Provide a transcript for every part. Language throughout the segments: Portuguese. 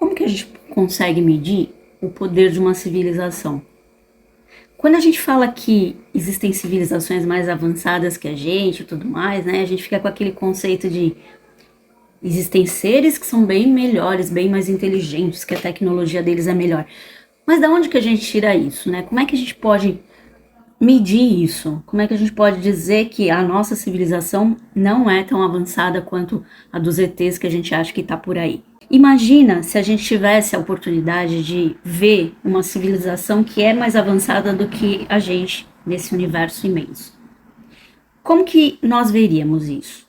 Como que a gente consegue medir o poder de uma civilização? Quando a gente fala que existem civilizações mais avançadas que a gente e tudo mais, né? A gente fica com aquele conceito de existem seres que são bem melhores, bem mais inteligentes, que a tecnologia deles é melhor. Mas da onde que a gente tira isso, né? Como é que a gente pode medir isso? Como é que a gente pode dizer que a nossa civilização não é tão avançada quanto a dos ETs que a gente acha que está por aí? Imagina se a gente tivesse a oportunidade de ver uma civilização que é mais avançada do que a gente nesse universo imenso. Como que nós veríamos isso?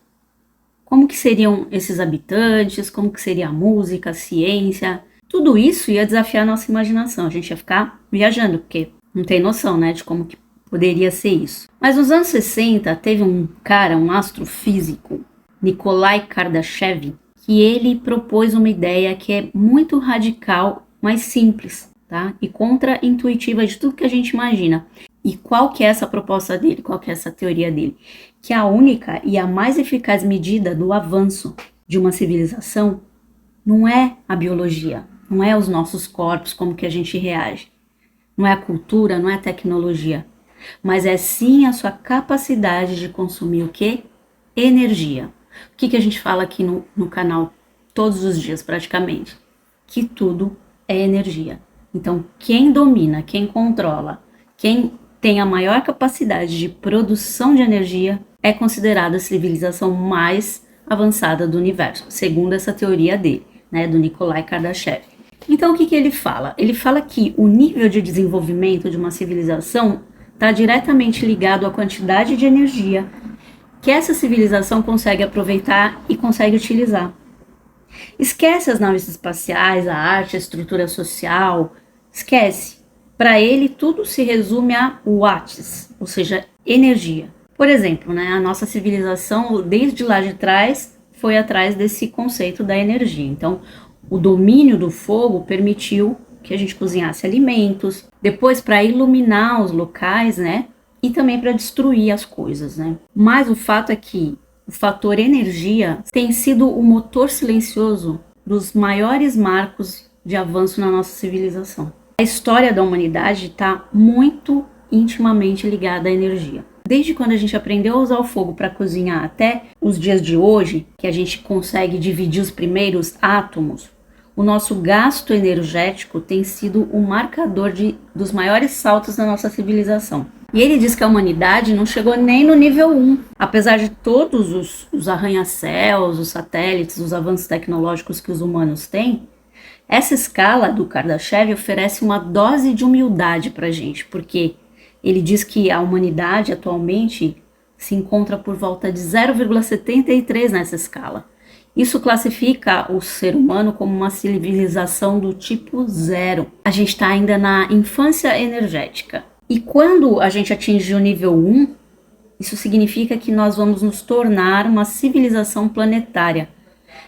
Como que seriam esses habitantes? Como que seria a música, a ciência? Tudo isso ia desafiar a nossa imaginação. A gente ia ficar viajando, porque não tem noção, né, de como que poderia ser isso. Mas nos anos 60, teve um cara, um astrofísico, Nikolai Kardashev, que ele propôs uma ideia que é muito radical, mas simples, tá? E contra-intuitiva de tudo que a gente imagina. E qual que é essa proposta dele? Qual que é essa teoria dele? Que a única e a mais eficaz medida do avanço de uma civilização não é a biologia, não é os nossos corpos, como que a gente reage, não é a cultura, não é a tecnologia, mas é sim a sua capacidade de consumir o quê? Energia. O que a gente fala aqui no canal todos os dias praticamente? Que tudo é energia. Então, quem domina, quem controla, quem tem a maior capacidade de produção de energia é considerada a civilização mais avançada do universo, segundo essa teoria dele, né, do Nikolai Kardashev. Então, o que ele fala? Ele fala que o nível de desenvolvimento de uma civilização está diretamente ligado à quantidade de energia que essa civilização consegue aproveitar e consegue utilizar. Esquece as naves espaciais, a arte, a estrutura social, esquece. Para ele, tudo se resume a watts, ou seja, energia. Por exemplo, né, a nossa civilização, desde lá de trás, foi atrás desse conceito da energia. Então, o domínio do fogo permitiu que a gente cozinhasse alimentos, depois para iluminar os locais, né? E também para destruir as coisas, né? Mas o fato é que o fator energia tem sido o motor silencioso dos maiores marcos de avanço na nossa civilização. A história da humanidade está muito intimamente ligada à energia. Desde quando a gente aprendeu a usar o fogo para cozinhar até os dias de hoje, que a gente consegue dividir os primeiros átomos, o nosso gasto energético tem sido o marcador dos maiores saltos da nossa civilização. E ele diz que a humanidade não chegou nem no nível 1. Apesar de todos os arranha-céus, os satélites, os avanços tecnológicos que os humanos têm, essa escala do Kardashev oferece uma dose de humildade para a gente, porque ele diz que a humanidade atualmente se encontra por volta de 0,73 nessa escala. Isso classifica o ser humano como uma civilização do tipo 0. A gente está ainda na infância energética. E quando a gente atingir o nível 1, isso significa que nós vamos nos tornar uma civilização planetária,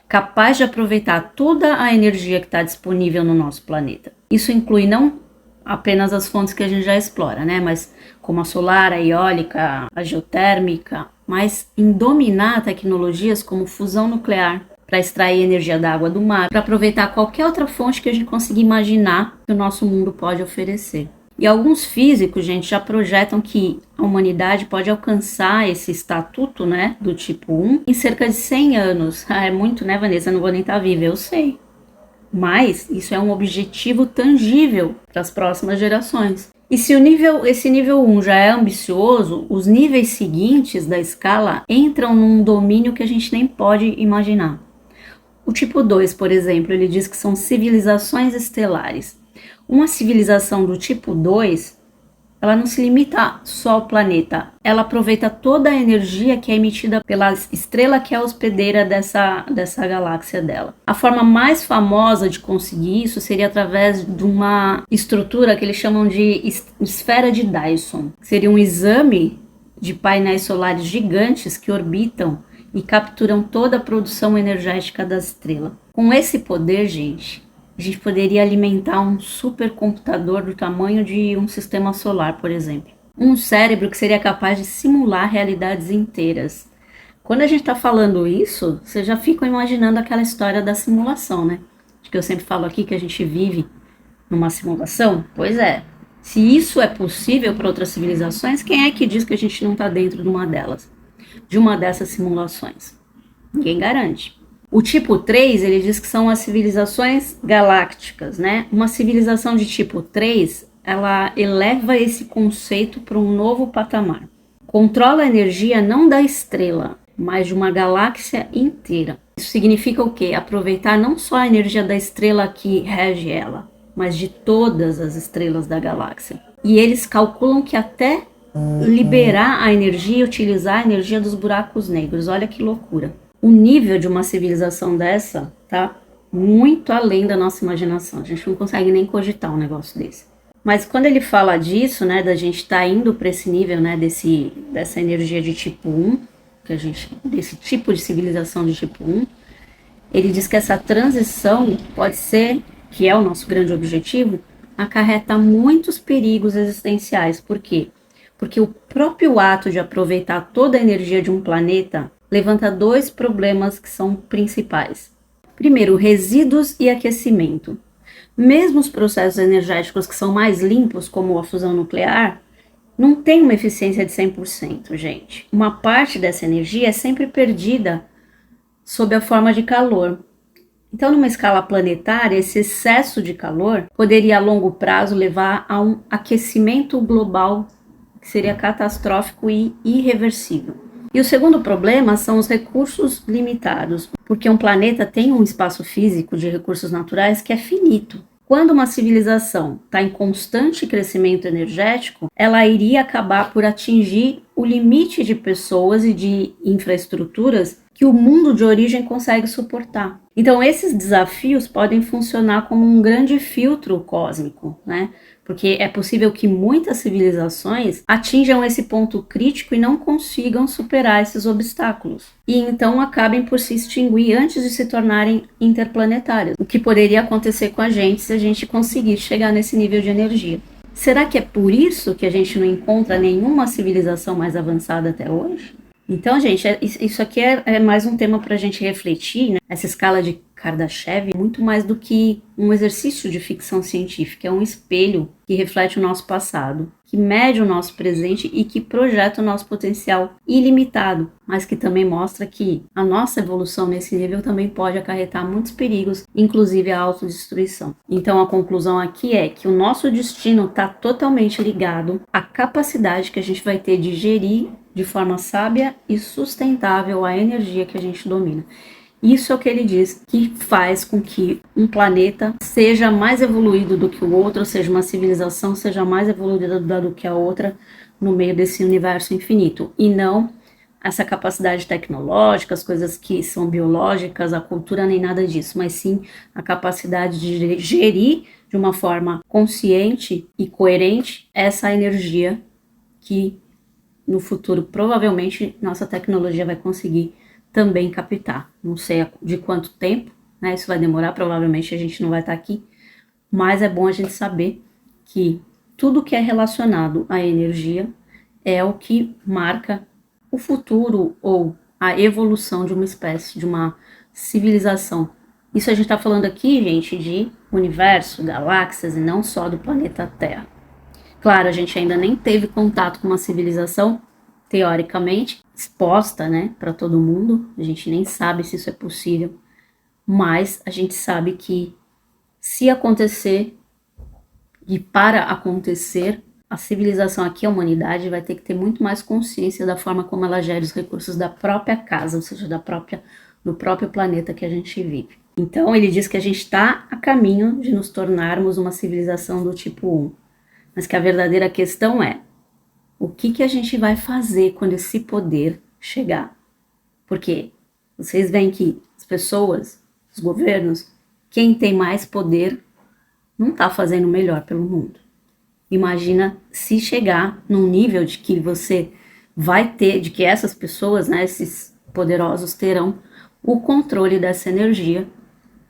capaz de aproveitar toda a energia que está disponível no nosso planeta. Isso inclui não apenas as fontes que a gente já explora, né? Mas como a solar, a eólica, a geotérmica, mas em dominar tecnologias como fusão nuclear, para extrair energia da água do mar, para aproveitar qualquer outra fonte que a gente consiga imaginar que o nosso mundo pode oferecer. E alguns físicos, gente, já projetam que a humanidade pode alcançar esse estatuto, né, do tipo 1 em cerca de 100 anos. Ah, é muito, né, Vanessa? Eu não vou nem estar viva, eu sei. Mas isso é um objetivo tangível para as próximas gerações. E se esse nível 1 já é ambicioso, os níveis seguintes da escala entram num domínio que a gente nem pode imaginar. O tipo 2, por exemplo, ele diz que são civilizações estelares. Uma civilização do tipo 2, ela não se limita só ao planeta, ela aproveita toda a energia que é emitida pela estrela que é a hospedeira dessa galáxia dela. A forma mais famosa de conseguir isso seria através de uma estrutura que eles chamam de esfera de Dyson. Seria um exame de painéis solares gigantes que orbitam e capturam toda a produção energética da estrela. Com esse poder, gente, a gente poderia alimentar um supercomputador do tamanho de um sistema solar, por exemplo. Um cérebro que seria capaz de simular realidades inteiras. Quando a gente está falando isso, vocês já ficam imaginando aquela história da simulação, né? Porque eu sempre falo aqui que a gente vive numa simulação. Pois é, se isso é possível para outras civilizações, quem é que diz que a gente não está dentro de uma delas? De uma dessas simulações? Ninguém garante. O tipo 3, ele diz que são as civilizações galácticas, né? Uma civilização de tipo 3, ela eleva esse conceito para um novo patamar. Controla a energia não da estrela, mas de uma galáxia inteira. Isso significa o quê? Aproveitar não só a energia da estrela que rege ela, mas de todas as estrelas da galáxia. E eles calculam que até liberar a energia e utilizar a energia dos buracos negros. Olha que loucura. O nível de uma civilização dessa tá muito além da nossa imaginação. A gente não consegue nem cogitar um negócio desse. Mas quando ele fala disso, né, da gente estar indo para esse nível, né, dessa energia de tipo 1, desse tipo de civilização de tipo 1, ele diz que essa transição pode ser, que é o nosso grande objetivo, acarreta muitos perigos existenciais. Por quê? Porque o próprio ato de aproveitar toda a energia de um planeta levanta dois problemas que são principais. Primeiro, resíduos e aquecimento. Mesmo os processos energéticos que são mais limpos, como a fusão nuclear, não tem uma eficiência de 100%, gente. Uma parte dessa energia é sempre perdida sob a forma de calor. Então, numa escala planetária, esse excesso de calor poderia a longo prazo levar a um aquecimento global que seria catastrófico e irreversível. E o segundo problema são os recursos limitados, porque um planeta tem um espaço físico de recursos naturais que é finito. Quando uma civilização está em constante crescimento energético, ela iria acabar por atingir o limite de pessoas e de infraestruturas que o mundo de origem consegue suportar. Então, esses desafios podem funcionar como um grande filtro cósmico, né? Porque é possível que muitas civilizações atinjam esse ponto crítico e não consigam superar esses obstáculos. E então acabem por se extinguir antes de se tornarem interplanetárias. O que poderia acontecer com a gente se a gente conseguir chegar nesse nível de energia. Será que é por isso que a gente não encontra nenhuma civilização mais avançada até hoje? Então, gente, isso aqui é mais um tema para a gente refletir, né? Essa escala de Kardashev é muito mais do que um exercício de ficção científica, é um espelho que reflete o nosso passado, que mede o nosso presente e que projeta o nosso potencial ilimitado, mas que também mostra que a nossa evolução nesse nível também pode acarretar muitos perigos, inclusive a autodestruição. Então a conclusão aqui é que o nosso destino está totalmente ligado à capacidade que a gente vai ter de gerir de forma sábia e sustentável a energia que a gente domina. Isso é o que ele diz que faz com que um planeta seja mais evoluído do que o outro, ou seja, uma civilização seja mais evoluída do que a outra no meio desse universo infinito. E não essa capacidade tecnológica, as coisas que são biológicas, a cultura, nem nada disso, mas sim a capacidade de gerir de uma forma consciente e coerente essa energia que no futuro provavelmente nossa tecnologia vai conseguir também captar. Não sei de quanto tempo, né? Isso vai demorar, provavelmente a gente não vai estar aqui, mas é bom a gente saber que tudo que é relacionado à energia é o que marca o futuro ou a evolução de uma espécie, de uma civilização. Isso a gente está falando aqui, gente, de universo, galáxias e não só do planeta Terra. Claro, a gente ainda nem teve contato com uma civilização, teoricamente, exposta, né, para todo mundo. A gente nem sabe se isso é possível, mas a gente sabe que se acontecer e para acontecer, a civilização aqui, a humanidade, vai ter que ter muito mais consciência da forma como ela gera os recursos da própria casa, ou seja, do próprio planeta que a gente vive. Então, ele diz que a gente está a caminho de nos tornarmos uma civilização do tipo 1. Mas que a verdadeira questão é, o que a gente vai fazer quando esse poder chegar? Porque vocês veem que as pessoas, os governos, quem tem mais poder não está fazendo o melhor pelo mundo. Imagina se chegar num nível de que você vai ter, de que essas pessoas, né, esses poderosos terão o controle dessa energia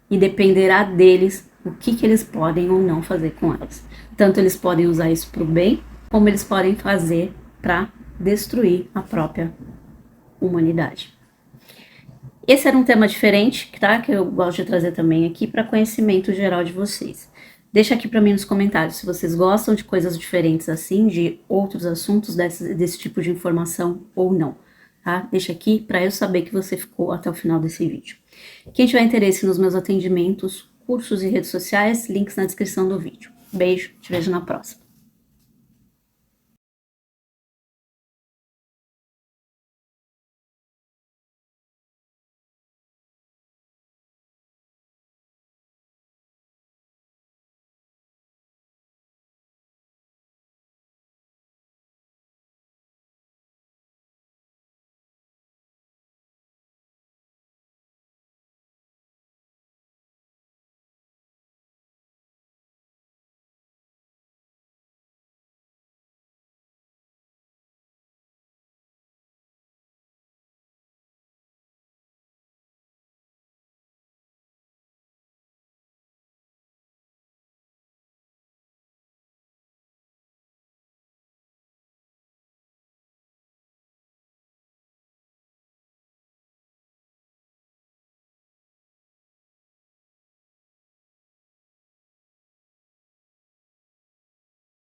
e dependerá deles o que eles podem ou não fazer com elas. Tanto eles podem usar isso para o bem, como eles podem fazer para destruir a própria humanidade. Esse era um tema diferente, tá? Que eu gosto de trazer também aqui para conhecimento geral de vocês. Deixa aqui para mim nos comentários se vocês gostam de coisas diferentes assim, de outros assuntos desse tipo de informação ou não, tá? Deixa aqui para eu saber que você ficou até o final desse vídeo. Quem tiver interesse nos meus atendimentos, cursos e redes sociais, links na descrição do vídeo. Beijo, te vejo na próxima.